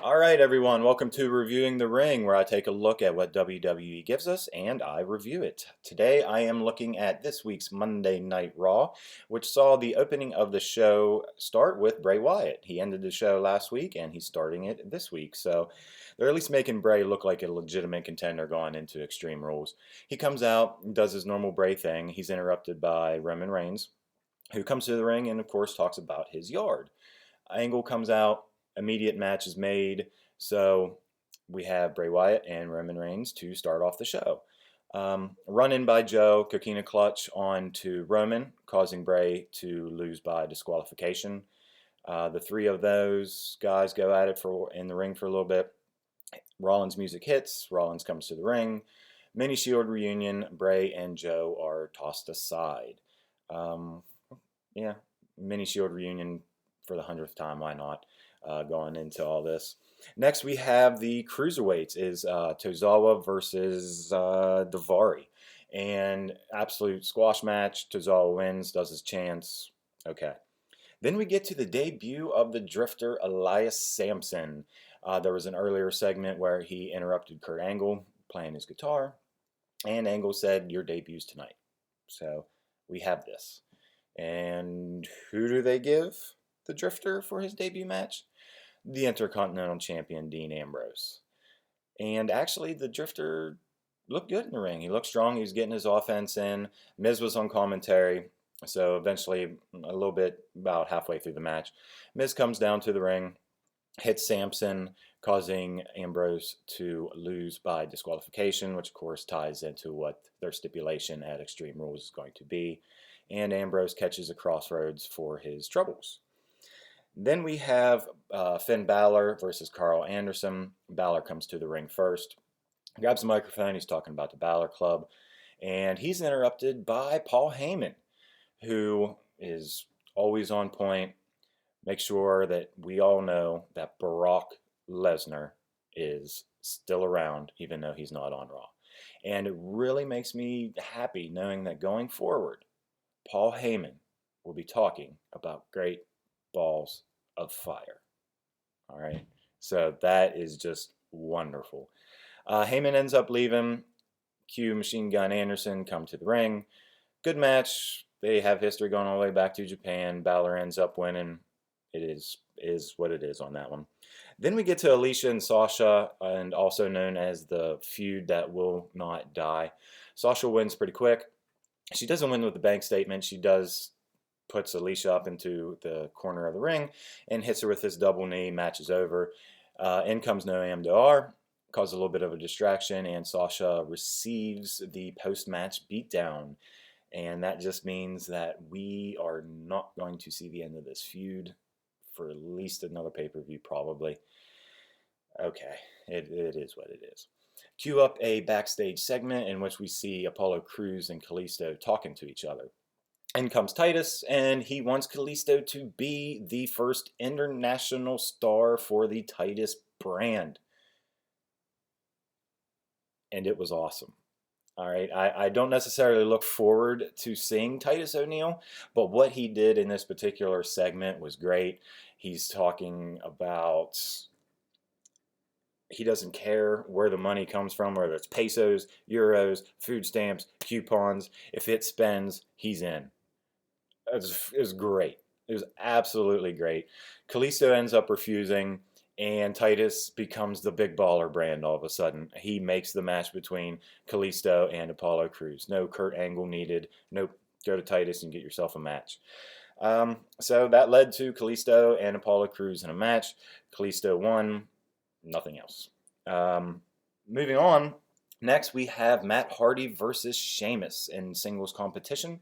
All right, everyone, welcome to Reviewing the Ring, where I take a look at what WWE gives us and I review it. Today, I am looking at this week's Monday Night Raw, which saw the opening of the show start with Bray Wyatt. He ended the show last week and he's starting it this week, so they're at least making Bray look like a legitimate contender going into Extreme Rules. He comes out, does his normal Bray thing. He's interrupted by Roman Reigns, who comes to the ring and, of course, talks about his yard. Angle comes out, immediate match is made, so we have Bray Wyatt and Roman Reigns to start off the show. Run in by Joe, Coquina clutch on to Roman, causing Bray to lose by disqualification. The three of those guys go at it in the ring for a little bit. Rollins' music hits, Rollins comes to the ring. Mini Shield reunion, Bray and Joe are tossed aside. Um, yeah, Mini Shield reunion for the 100th time, why not, going into all this. Next, we have the cruiserweights is Tozawa versus Davari. And absolute squash match. Tozawa wins, does his chants. Okay. Then we get to the debut of the Drifter, Elias Sampson. There was an earlier segment where he interrupted Kurt Angle playing his guitar. And Angle said, "Your debut's tonight." So we have this. And who do they give the Drifter for his debut match? The Intercontinental Champion, Dean Ambrose. And actually, the Drifter looked good in the ring. He looked strong. He was getting his offense in. Miz was on commentary. So eventually, a little bit about halfway through the match, Miz comes down to the ring, hits Sampson, causing Ambrose to lose by disqualification, which of course ties into what their stipulation at Extreme Rules is going to be. And Ambrose catches a crossroads for his troubles. Then we have Finn Balor versus Carl Anderson. Balor comes to the ring first, grabs the microphone, he's talking about the Balor Club, and he's interrupted by Paul Heyman, who is always on point. Make sure that we all know that Brock Lesnar is still around, even though he's not on Raw. And it really makes me happy knowing that going forward, Paul Heyman will be talking about Great Balls of Fire. All right. So that is just wonderful. Heyman ends up leaving. Cue Machine Gun Anderson come to the ring. Good match. They have history going all the way back to Japan. Balor ends up winning. It is what it is on that one. Then we get to Alicia and Sasha, and also known as the feud that will not die. Sasha wins pretty quick. She doesn't win with the bank statement. She puts Alicia up into the corner of the ring and hits her with this double knee. Match is over. In comes Noam Dar, causes a little bit of a distraction, and Sasha receives the post-match beatdown. And that just means that we are not going to see the end of this feud for at least another pay-per-view, probably. Okay, it is what it is. Cue up a backstage segment in which we see Apollo Crews and Kalisto talking to each other. In comes Titus, and he wants Kalisto to be the first international star for the Titus brand. And it was awesome. All right, I don't necessarily look forward to seeing Titus O'Neil, but what he did in this particular segment was great. He's talking about he doesn't care where the money comes from, whether it's pesos, euros, food stamps, coupons. If it spends, he's in. It was great. It was absolutely great. Kalisto ends up refusing, and Titus becomes the big baller brand all of a sudden. He makes the match between Kalisto and Apollo Crews. No Kurt Angle needed. Nope. Go to Titus and get yourself a match. So that led to Kalisto and Apollo Crews in a match. Kalisto won. Nothing else. Moving on. Next, we have Matt Hardy versus Sheamus in singles competition.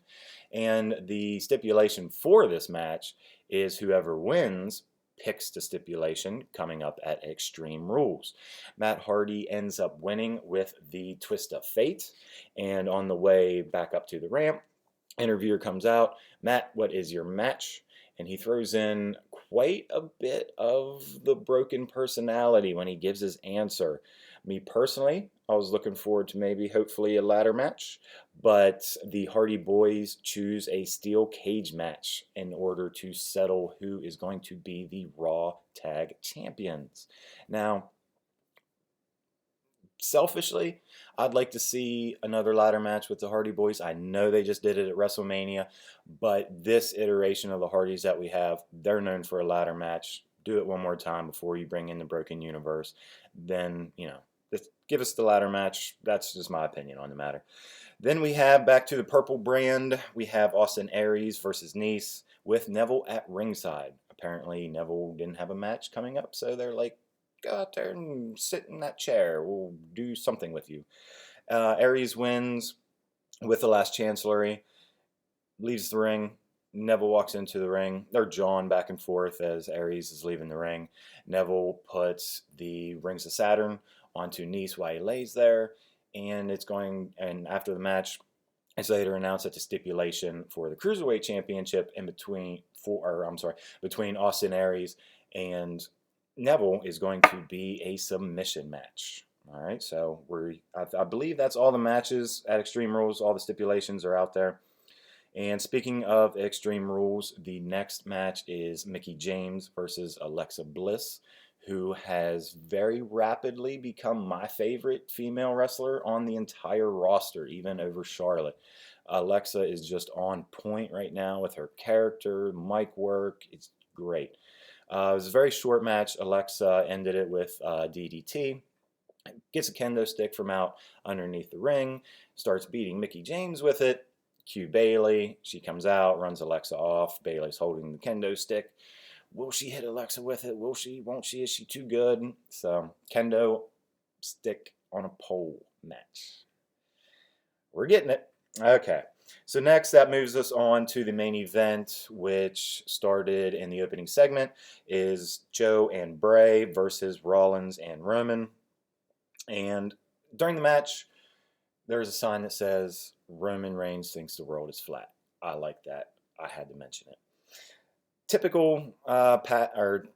And the stipulation for this match is whoever wins picks the stipulation coming up at Extreme Rules. Matt Hardy ends up winning with the Twist of Fate. And on the way back up to the ramp, interviewer comes out. "Matt, what is your match?" And he throws in quite a bit of the broken personality when he gives his answer. Me personally, I was looking forward to maybe hopefully a ladder match, but the Hardy Boys choose a steel cage match in order to settle who is going to be the Raw Tag Champions. Now, selfishly, I'd like to see another ladder match with the Hardy Boys. I know they just did it at WrestleMania, but this iteration of the Hardys that we have, they're known for a ladder match. Do it one more time before you bring in the Broken Universe. Then, just give us the ladder match. That's just my opinion on the matter. Then we have back to the purple brand. We have Austin Aries versus Nice with Neville at ringside. Apparently, Neville didn't have a match coming up, so they're like, go out there and sit in that chair. We'll do something with you. Aries wins with the last chancellery, leaves the ring. Neville walks into the ring. They're jawing back and forth as Aries is leaving the ring. Neville puts the Rings of Saturn onto Nice while he lays there, and after the match, it's later announced that the stipulation for the Cruiserweight Championship between Austin Aries and Neville is going to be a submission match. All right, so I believe that's all the matches at Extreme Rules. All the stipulations are out there. And speaking of Extreme Rules, the next match is Mickie James versus Alexa Bliss, who has very rapidly become my favorite female wrestler on the entire roster, even over Charlotte. Alexa is just on point right now with her character, mic work. It's great. It was a very short match. Alexa ended it with DDT. Gets a kendo stick from out underneath the ring. Starts beating Mickie James with it. Cue Bayley. She comes out, runs Alexa off. Bayley's holding the kendo stick. Will she hit Alexa with it? Will she? Won't she? Is she too good? So, kendo stick on a pole match. We're getting it. Okay. So next, that moves us on to the main event, which started in the opening segment, is Joe and Bray versus Rollins and Roman. And during the match, there's a sign that says, Roman Reigns thinks the world is flat. I like that. I had to mention it. Typical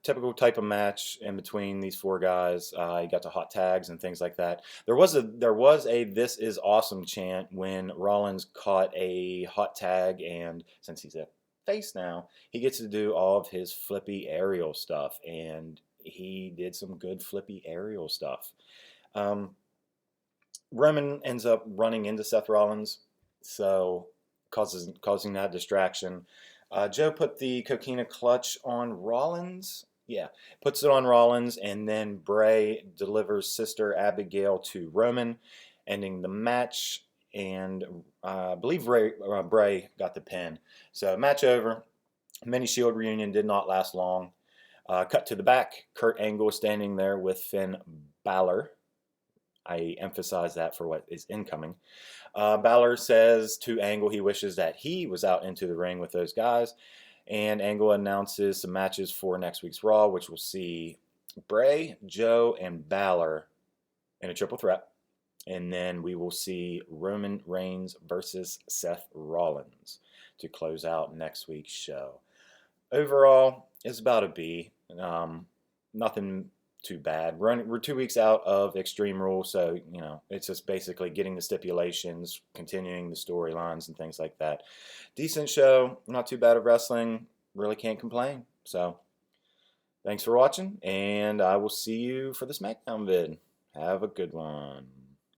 typical type of match in between these four guys. You got the hot tags and things like that. There was a "This is awesome" chant when Rollins caught a hot tag, and since he's a face now, he gets to do all of his flippy aerial stuff, and he did some good flippy aerial stuff. Roman ends up running into Seth Rollins, so causing that distraction. Joe put the Coquina clutch on Rollins. Yeah, puts it on Rollins, and then Bray delivers Sister Abigail to Roman, ending the match. And I believe Bray got the pin. So match over. Mini Shield reunion did not last long. Cut to the back. Kurt Angle is standing there with Finn Balor. I emphasize that for what is incoming. Balor says to Angle he wishes that he was out into the ring with those guys. And Angle announces some matches for next week's Raw, which will see Bray, Joe, and Balor in a triple threat. And then we will see Roman Reigns versus Seth Rollins to close out next week's show. Overall, it's about a B. Nothing too bad. We're 2 weeks out of Extreme Rules, so it's just basically getting the stipulations, continuing the storylines and things like that. Decent show, not too bad of wrestling. Really can't complain. So, thanks for watching, and I will see you for the SmackDown vid. Have a good one.